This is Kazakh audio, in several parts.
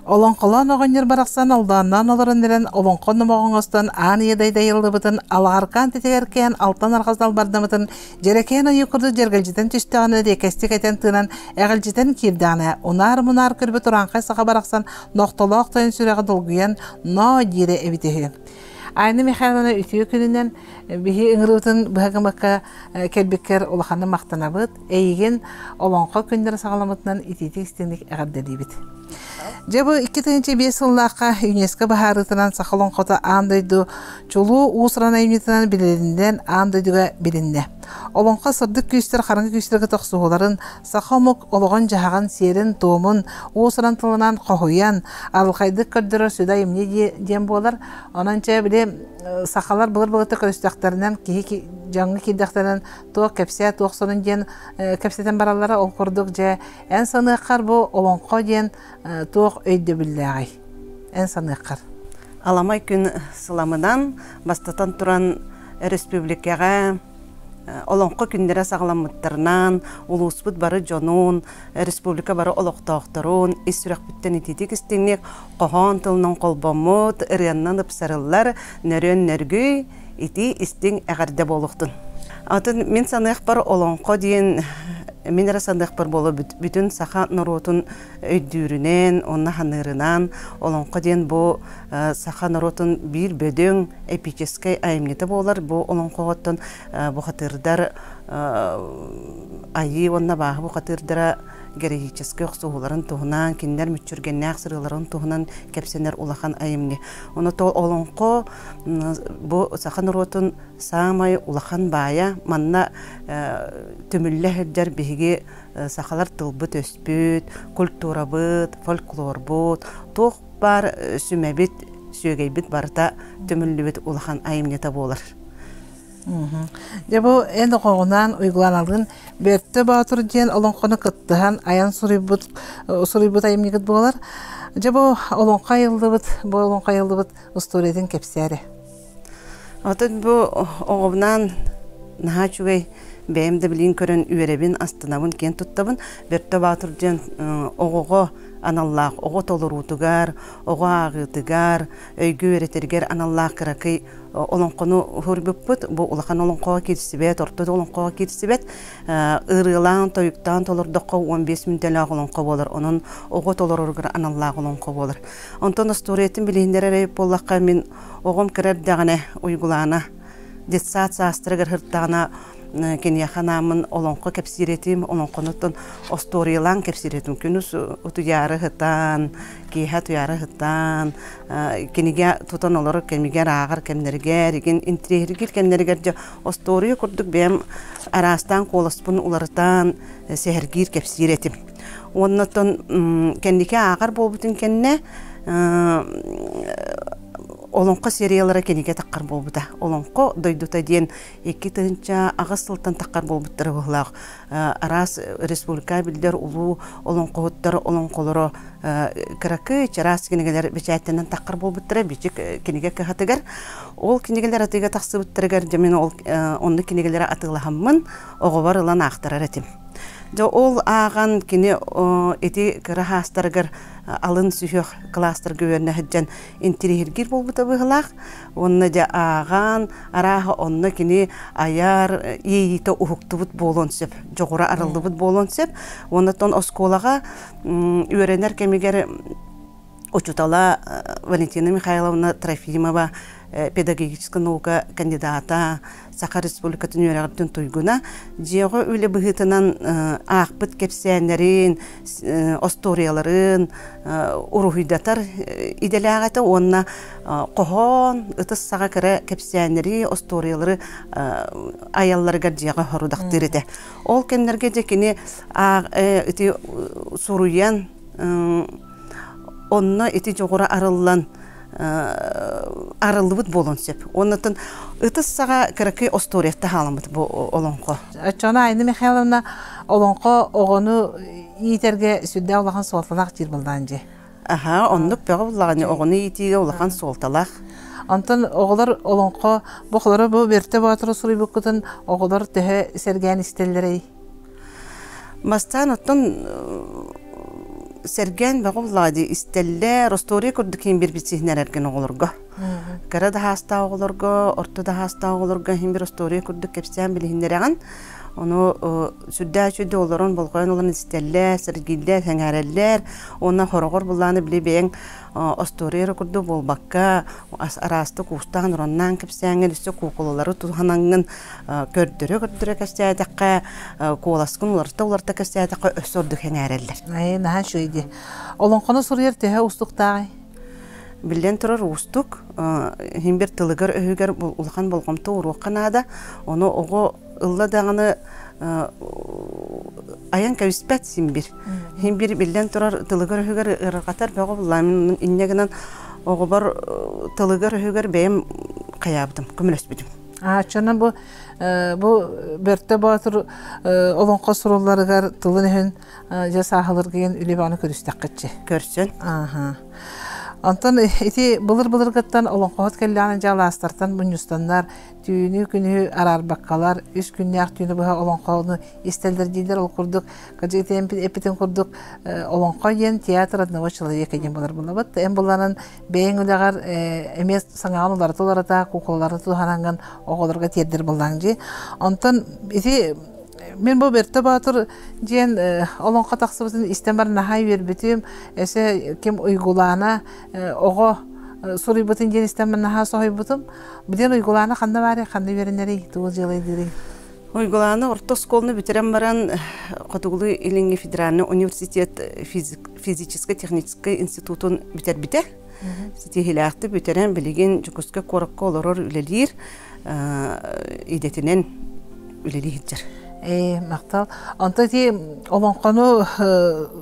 Олонқолон оғынер барақсан алданнан оларын дерен олонқон номоғыңыстан аны едайдай елдібітін алағарқан тетегеркен алтан арқаздал бардамытын жерекен ойықырды жергілжітін түстіғаны декесті кетен тынан әғілжітін кирдіғаны унар-мұнар күрбі тұранқай сақа барақсан ноқтолақ тойын сүрегі долгуян но дире әбітегі. Айны Михайловна үтігі күнінен бігі үңірутын бұғымыққа кәлбеккер олақаны мақтанабыд, әйген олонқо күндері сағаламытынан итетік істенік әғардәді бід. Жабы 2005 жыллаққа ЮНЕСКО бағарытынан сақалонқота андойду чулу уысыран әймнетінен білерінден андойдуға білінне. Олонқа сырдық күйістер қарыңғы күйістерге тоқсуғыларын сақамық олығын жағаған серін туымын уысыран тылынан қоғуян арылқайдық көрдірі сөйда емне дем болар. Онанча біле сақалар бұлыр-бұлыты көрістіқтарынан жаңғы кейдіқтарынан тоқ кәпсе тоқ сонын ден кәпсетен баралары ол құрдық жа ән саныққар бұл олонқа ден тоқ өйді білдіғай. Ән саныққар. Аламай күн сыламыдан бастатан тұран республикаға олонқы күндері сағаламыттарынан, улуыспыт бары жонун, республика бары олықтауқтырун, ис-сүрек бүттен итетік істеңнек, қоған тылынан қолбамыт, ыряннан ұпсарылар, нөрен нөргөй, ити істің әғарда болуқтын. Атын мен санық бар олонқы дейін, мен әрі санық бар болу бүтін сақа нұротын өйдүрінен, онна ханырынан, олонқы дейін бұл сақа нұротын бір бөдің эпическай айымнеті болар, бұл олонқы ғоттын бұл қатырдар айы онна бағы бұл қатырдара героический оқсуғыларын туғынан, кендер мүтчүрген нәқсырыларын туғынан кәпсенер улахан айымне. Оны тол олонқы бұл сақа нұротын самай улахан бая, манна төмілі әрдер бігі сақалар тылбыт өспіт, культура бұт, фольклор бұт, тоқ бар сүмәбіт, сүйегейбіт барыта төмілі біт улахан айымнета болар. Жабу әнді қоғынан ұйғыланалығын бәртті бағытыр ден олонқоны қыттыған аян сұрайбыт айымнегіт болар. Жабу олонқа елді бұт ұстуреден кепсәрі. Отын бұл оғымнан наға чүгей бәйімді білін көрін үйеребін астынабын кен тұттабын бәртті бағытыр ден оғығы аналлақ, оғы толыр ұтығар, оғы ағытығар, өйгі өретергер аналлақ қырақы олонқону хүрбіппіт, бұл ұлақан олонқоға кетісібет, ортады олонқоға кетісібет, ұрылан, тойықтан толырдыққа 15 мүнтелі олонқо болыр, оның оғы толыр ұрғыр аналлақ олонқо болыр. Онтан ұстуреtin білейіндер әрейіп болаққа мен оғым кіріп дағына ұйғылана, детсат састырығыр хырттағына кенияханамын олонқо кәпсиретім, олонқоныттын осториялан кәпсиретім. Күніз ұтуяры ғыттан, кейха туяры ғыттан, кенеге тұтан олары кәмегер ағыр кәмнергер, интригер кәмнергер де остория күрдік бәм арастан қоласпын уларытан сәхіргер кәпсиретім. Оннаттан кәнеге ағыр болбытын кәнне олонқы сериялары кенеге таққар болбыда. Олонқы дойдута дейін 2-тінші ағыз сылтан таққар болбыттары бұғылақ. Арас республика білдер ұлу олонқы олонқылары кірақы чарас кенегелер бәчәттенен таққар болбыттары бәчек кенеге кіғатығар. Ол кенегелер атыға тақсы бұттырығар жамин онды кенегелер атығылағамын оғы бар ұлан ақтарар әтім. Ол аған кене еті кірі хастарығыр алын сүйіқ кластер гөверіне хүджен интерегергер болбыта бұғылақ. Онны де аған, араға онны кене аяр ейті ұхықты бұд болуын сеп, жоғыра арылды бұд болуын сеп. Оннаттан осколаға үйренер кемегер Учутала Валентина Михайловна Трофимова, педагогическая наука кандидата, Саха Республикатын үйрәғіртін тұйгуна, жеғы өлі бұғытынан ақпыт кепсәнерін, осторияларын, ұрухидатар иделағаты, онына қоғын, ұтыс саға кірі кепсәнері, осториялары аялларығар жеғы хорудақтыр еді. Ол кәнлерге декені сұруян, онына еті жоғыра арылан арылыбыт болон сеп. Оннатын ытыс саға кірікі осториятта халамыд бұл олонқо. Чона Айны Михайловна олонқо оғыны иетерге сүдді олаған солталақ жер болдан же? Аха, онлық бәғі болағаны оғыны иетеге олаған солталақ. Антон оғылар олонқо бұқылары бұл берті батыры сұрый бұқытын оғылар түхі сәрген істелдерей? Мастан оттан серген багуллади истелле ростория көрдүкен бир битсинер эрген оголорго. Кара да хаста оголорго, орто да хаста оголорго хим бир ростория көрдүк кепсен билинереген. Onu süddä olaran bolğan olan istelle, sergiller, hängereller, ona horogor bulanı bilebeň astoriýa kurdu bolbakka, arasty kustan ronnan kepsäňel üstü kukulary tuhananyň kördürä kässädäkkä, kolaskyn ularta kässädäkkä ösördi hängereller. Ay, naha şöýdi. Olaňqana surýar tehe ustukdagy. Билен турар устук, химбер тылыгар өһүгер улхан болгомто уруқанада, оны ого ылла даганы аян кәвиспәт симбир. Химбер билен турар тылыгар өһүгер ыргатар бага булламын иннегенен ого бар тылыгар өһүгер бем каябдым, көмөлөсбүдүм. Чана бу берте батыр олонқа сурулларыгар тылын өһүн жасахылыр ген үлебаны көрүстәккәтче. Көрсөн. Антон ити былыр-былыргаттан олонқоғат кәлләнін жаластартан бұнюстанлар, түйіні күні арарбаққалар, үс күннәқ түйіні бұға олонқоғыны истелдер дейдер ол құрдық, қажығытен әпітен құрдық олонқо ен театр аднава человека ен болар болабыд. Әм боланын бәйін үліғар әмес саңағын оларды оларыда куколары тұхананған оғыларға тердер болаңжы. Антон ити мен бу берте батыр ден олонқа тақсыбытын истембар нахай вербетим эсе кем уйгулана ого сурибытын ден истембар наха сойбытым биден уйгулана ханда бары ханда веренери туу жылайдыры уйгулана орто школны битерем баран Катугулы Илинги федеральный университет физическо технический институтун бите ситихилакты битерем билеген жукуска коракка олорор үлелир идетинен үлелихиттер. Мақтал. Онта ти олонқону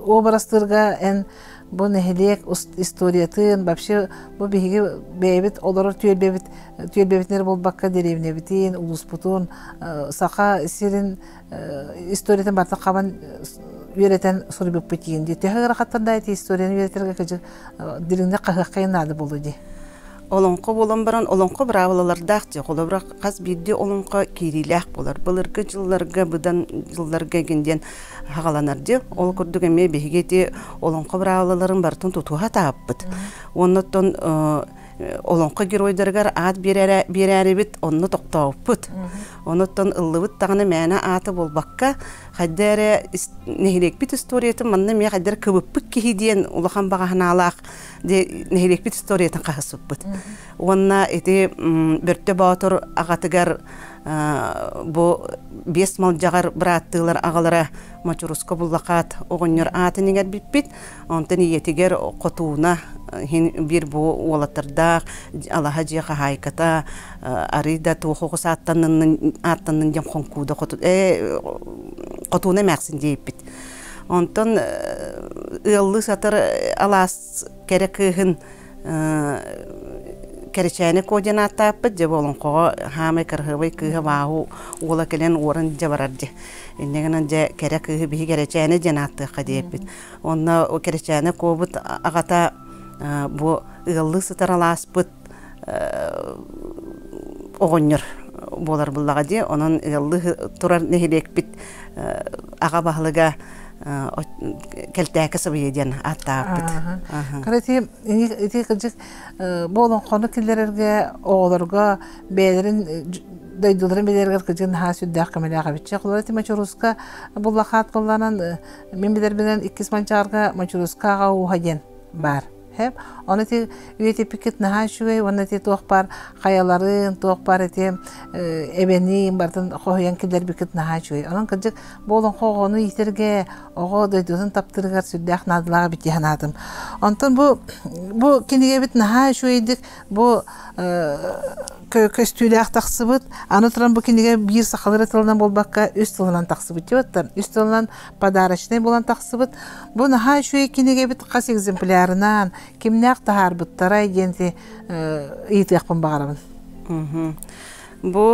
обрастырга эн бу нехилек историятын вообще бу биги бебит олорор түйелбебитнер болбакка деревнебитин улуспутун сака сирин историятын барта кабан үйрөтен сурбуп битин ди техагара хаттарда эти историяны үйрөтерге кыжы диринде кайнады болду ди. Олонқо болан баран олонқо бравалалардақ же қолабырақ қаз бейді олонқо кейриләқ болар. Бұлырғы жылларға, бұдан жылларға генден хағаланар де. Ол күрдік әме бейгеде олонқо бравалаларын бартын тұтуға тағып бұд. Оннаттан олонқо геройдарғар ат берәрі біт, онны тоқтауып бұд. Оннаттан ұлы бұд тағыны мәні аты болбаққа қайдары нехилек бит историятын манны ме қайдары көбіп бұд кейден ұлыған бағағын алақ нехилек бит историятын қағысып бұд. Онна эти бөртө батыр ағатыгар бу бес мал жағар бұраттылар ағалара мачуруско буллақат оғыныр атынегер бит онтын етігер қотуына бир бу олатырдақ алаға жеға хайката арыда туғыз аттанның жем қонкуды қотуына мәқсін дейіп бит. Онтын ұлы сатыр алас керек күйін Керечәне коден аттаппы, жа болын қоға хамай кірғыбай күйі бағу ола келен орын жабарарды. Иннегінен жа керек күйі бігі керечәне жен аттыққа дейіппід. Онна керечәне кобыт ағата бұ ұғылы сытар аласпыд оғыныр болар бұллаға де. Оның ұғылы тұрар нехелекпід аға бағылыға келтәкі сабыйден аттаппыд. Карати, ити кылжык болон қоны келдерерге, оғыларға, бәйлерін, дайдыларын бәйлерге кылжыгын ха сүддәқ кәмеліға бітші. Құларати мачуруска бұллақат болланан, мен білербінен 2 манчарға мачурускаға уғаден бар. Оны те үйете пикет наха шугай, оны те тоқ бар қаяларын, тоқ бар ете әбені бардың қоғыян келдер пикет наха шугай. Оның кілжік болын қоғыны етерге, оғы дойдуын таптырығар сүрдәқ надылаға бітті ханадым. Онтын бұл кенеге біт наха шугайдік, бұл көстүйләқ тақсыбыт, аны тұран бұл кенеге бір сақалыр етілінен болбаққа үз тылынан тақсыбыт деуаттар. Үз тылынан падарышынай болан тақсыбыт. Бұл наха шугай кенеге біт қас экземплярынан кимнәк тахар буттара генти итәкпен багарабын. Бу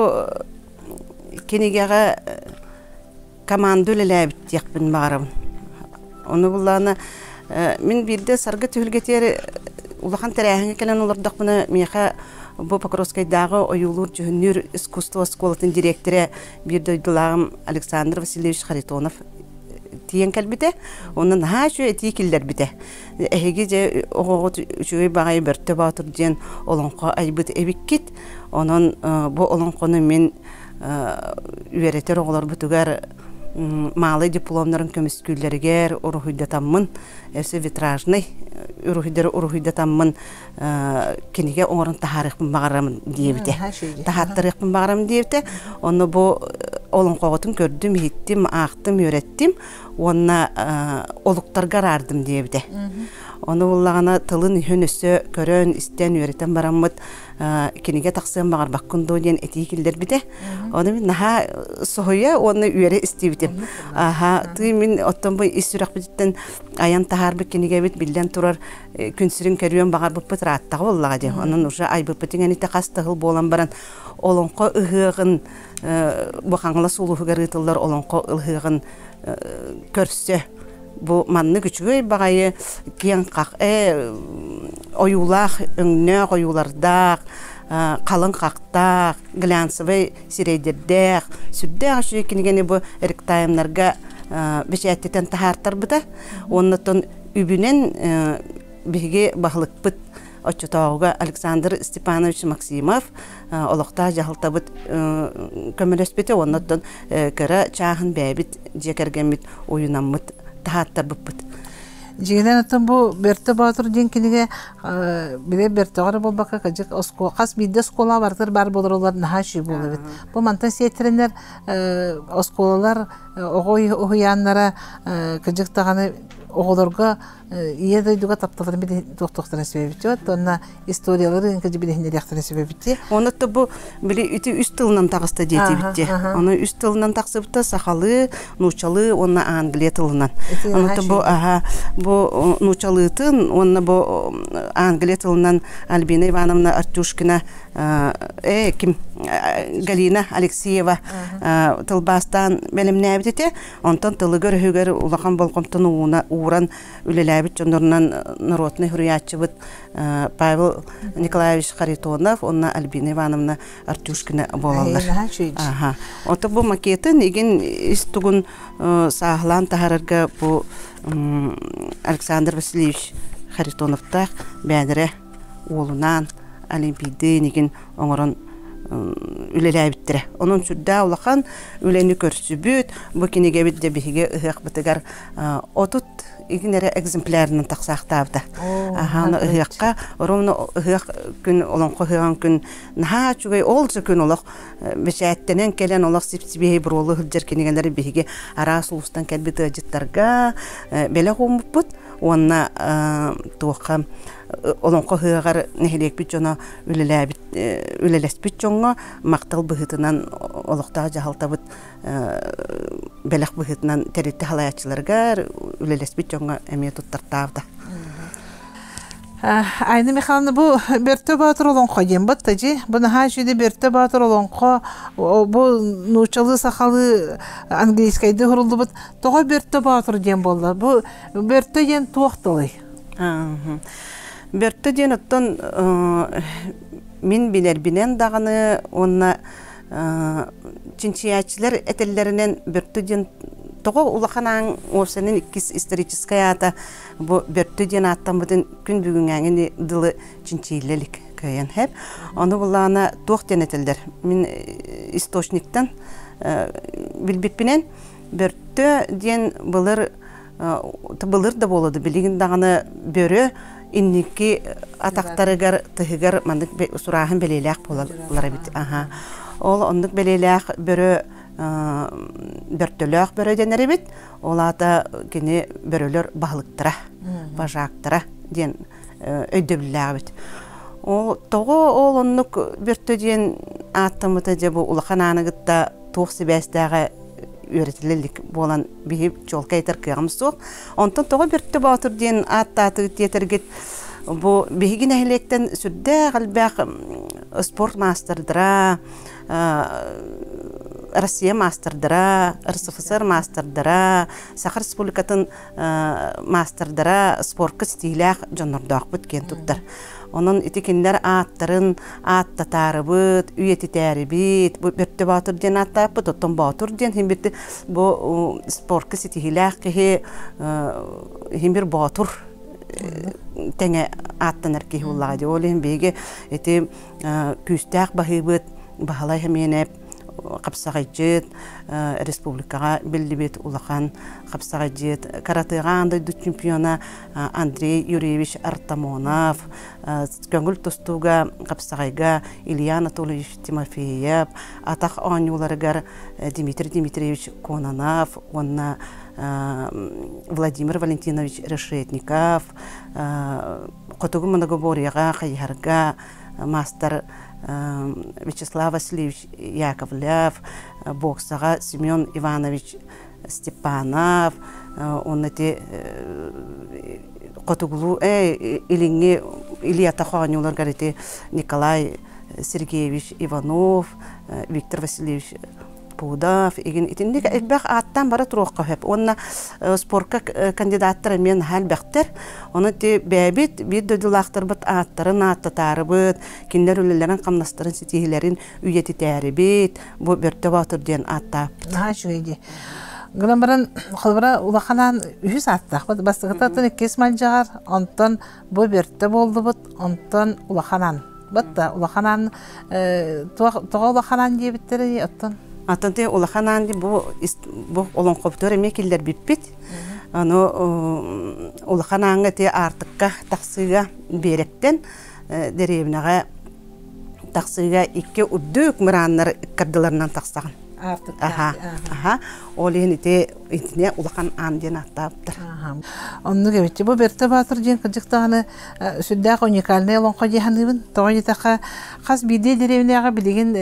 кенегәгә команда ләбит якпен багарабын. Оны булланы мин бирдә сарга төгелгәтер улахан тәрәһенә келән улырдык буны миха бу Покровскайдагы оюлур җүннүр искусство школатын директоры бирдә Александр Васильевич Харитонов тиен кэлбите, онун хаашу эти киллер бите. Эһиги же огогот үчүгөй багай бөртө батыр ден олонко айбыт эбиккит, онун бу олонкону мен үйретер оголор бутугар малый дипломнарын көмүскүллергер урухуйдатаммын, эсе витражный урухуйдатаммын кениге оңорун тахарыкпын багарамын диебите. Тахаттарыкпын багарамын диебите. Оны бу олонкоготун көрдүм, хиттим, актым, үйреттим. Онна олуктарга ардым диебите. Оны буллагана тылын хөнөсө көрөн истен үйреттен бараммыт кениге таксын багар баккындо ден этикилдер бите. Оны мен наха сохоя оны үйре истибите. Ты мен оттон бу исүрак биттен аян тахарбы кениге бит билден турар күнсүрүн көрүөн багар буппут раттагы боллага де. Онун уже айбыппы теңени тахастыгыл болан баран олонко ыгыгын бу хаңла сулугар ытылдар олонко ыгыгын көрсө бу манны күчүгөй багайы киен как оюлах өңнө оюлардак калын кактак глянцевый сирейдердек сүддө ашы кинигени бу эрктаймнарга бешеттен тахартар быта оннотон үбүнен биге бахлыкпыт очотоога Александр Степанович Максимов олокта жахылтабыт көмөлөспете оннотон кыра чахын бэбит жекергемит оюнаммыт тахаттар быппыт. Жигенен атын бу берте батыр ден киниге бире бертогар болбакка кажык оскол кас бидде скола бартыр бар болорлар нахаши болобит. Бу мантан сетеринер осколалар огой ояннара кажык таганы оголорга иедойдуга тапталар биде доктоктора себебити вот онна историялары кажы биде хинеряктара себебити. Онотто бу били үтү үст тылынан тагыста дети битти. Аны үст тылынан таксыбыта сахалы, нучалы, онна англия тылынан. Онотто бу нучалытын, онна бу англия тылынан Альбина Ивановна Артюшкина ким Галина Алексеева тылбастан белемнәбите, онтон тылыгыр хөгөр улахан болкомтон уран үлеләбит жондорунан народный хурриятчыбыт Павел Николаевич Харитонов, онна Альбина Ивановна Артюшкина болалар. Онто бу макеты неген истугун сахлан тахарырга бу Александр Васильевич Харитоновтах бәдіре олунан олимпиады неген оңырын үлеләбиттіре. Onun сүрдә улахан үләні көрсүбүт, бу кинеге битде биһиге ыһык битигар отут игнере экземплярын таксактабыта. Аны ыһыкка ровно ыһык күн олонко ыһыган күн наха чугай олчы күн олох бешәттенен келен олох сипсибей бролы хылжер кинегелери биһиге арас улустан келбит ыжыттарга беле хомуппут. Онна туока олонко ыһыгар нехелек бит жона үлелес бит жонго мактал быһытынан олохтага жахалтабыт белек быһытынан теритте халаячыларга үлелес бит жонго эме туттартабыта. Айны Михайловна, бу берте батыр олонко ден бат тажи. Бу нахажиде берте батыр олонко бу нучалы сахалы английскайды хурулду бат. Тога берте батыр ден болду. Бу берте ден туактылый. Берте ден оттон мен билер бинен даганы онна чинчиячылар этеллеринен берте ден тога улаханан осенин иккис историческая ата бу берте ден аттамбытын күн бүгүнгәңени дылы чинчийлелик көйен хеп. Аны булана токтен этелдер. Мен источниктан билбиппинен берте ден булыр да болду. Билигин даганы бөрө инники атактарыгар тыгыгар мандык сурахын белелек болалар бит. Ол ондук белелек бөрө бөртөлөк бөрө денери бит. Олата кини бөрөлөр баалыктыра, бажактыра ден өйдөбүлләр бит. Ол того ол ондук бөртө ден аттымыта же бу улахананыгытта тоқсыбәстәгә үйретілілік болан бейіп жолқа етер күйағымыз соқ. Онтан тоға біртті батыр ден аттаты тетергет бұл бейгін әйелектен сүрді қалбәқ спорт мастerdыра, Россия мастerdыра, РСФСР мастerdыра, Сахар Республикатын мастerdыра спортқы стилях жонордақ бұткен тұттар. Onun itikinler attарын attataarыбыт, үйетитээрибит, бу бертө батыр ден аттаппыт, оттон батыр ден химбирти бу спортка ситихилах кихи химбир батыр теңе аттанар кихи уллагы олин беге эти күстәк бахыбыт бахалай хеменеп капсагайжет республикага белдибет улахан капсагайжет каратыга андай чемпиона Андрей Юрьевич Артамонов көңүл тостуга капсагайга Илья Анатольевич Тимофеев атак анюларыгар Дмитрий Дмитриевич Кононов онна Владимир Валентинович Решетников котугу многоборьяга кайярга мастер Вячеслав Васильевич Яковлев, боксага Семен Иванович Степанов, он эти котуглу илинге Илья Таханюлар гарите Николай Сергеевич Иванов, Виктор Васильевич Пудав, igen итинник элбах аттан бара турукка хеп. Онна спортка кандидаттар мен халбахтер. Оны те бәбит бит дөдүлактыр бит аттарын аттатарыбыт, киндер үлелерин камнастырын ситихилерин үйетитәрибит. Бу бертө батыр ден атта. Ha şöyle. Gılambaran xalbara ulaqanan 100 attaq. Bastıqıtın 2 maljagar, ondan bu bertte boldu bit, ondan ulaqanan. Batta ulaqanan toğa ulaqanan diye bittiri attan. Атанте улахананди бу олон коптор эмекиллер биппит. Аны улахананга те артыкка таксыга беректен деревнага таксыга 2 уддук мыраннар кырдыларынан таксаган. Артык. Аха. Олени те итне улахан анден аттаптыр. Онны гебетчи бу берте батыр ден кыжыктаганы сүддак уникальный лонко жиханыбын. Тоги така хас биде деревнага билеген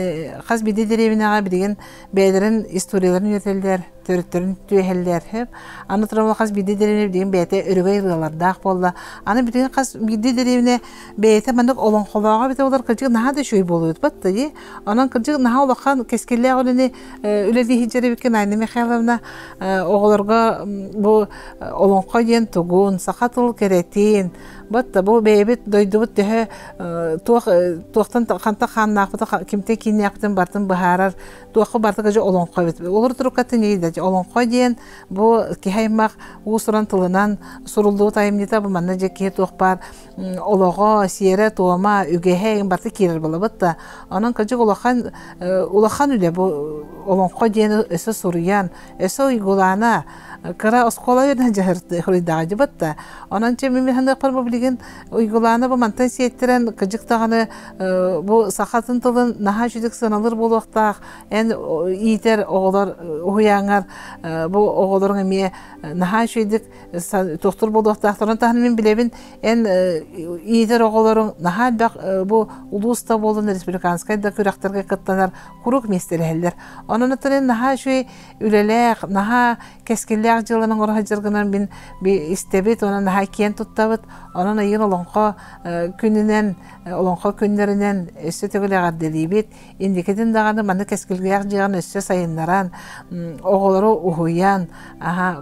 бәдерин историяларын өтелдер, төрөттөрүн түйелдер хеп. Аны туралы хас биде деревне билеген бәте өрөгөй ыргалардак болду. Аны билеген хас биде деревне бәте мандык олонколога бите олар кыжык нада шөй болуп батты. Анан кыжык наа улахан кескелле олени үледи хижеребикен айны Михайловна оголорго бу олонко ден тугун сакатыл керетин батта бу бебит дойдубут те туактан канта ханнакпыта кимте киняктын бартын бахарар туакы барты каже олонко бит олор турукаты нейди олонко ден бу кихаймак усуран тылынан сурулду таймнита бу манна жеке туакпар олого сиере туама үгехе барты кирер бола батта анан каже улахан үле бу олонко ден эсе суруян эсе уйгулана кара оскола yerden jahırtı hırıdağcı batta. Onun için mimi handa parma bilgin uygulana bu mantan siyettiren kıcık tağını bu sakatın tılın naha jüdük sanalır bol vaxtaq en iyiter oğlar uyangar bu oğların emiye naha jüdük doktor bol vaxtaqların tağını min bilebin en iyiter oğların naha bu ulusta bolun respublikanskay da küraktarga kıttanar kuruk meseleler. Onun için naha jüy üleler naha keskiller жылының орха жыргынан бин истебит онан хайкен туттабыт онан айын олонко күннеринен өссө төгөлөгөр делибит индикедин даганы маны кескилгеяк жыган өссө сайыннаран оголору ухуян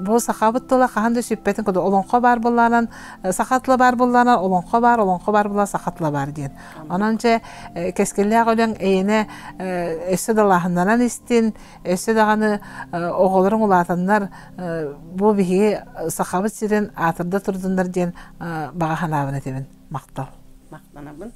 бу сахабыт тола каханды сүппетин коду олонко бар булланан сахатла бар булланан олонко бар була сахатла бар диен онанча кескилгеяк олен эйене өссө далахыннан истин өссө даганы оголорун улатаннар bu bihi sahabet siren atırda turdunlar diyen bağa hanabına tebin. Maqtal. Maqtanabın.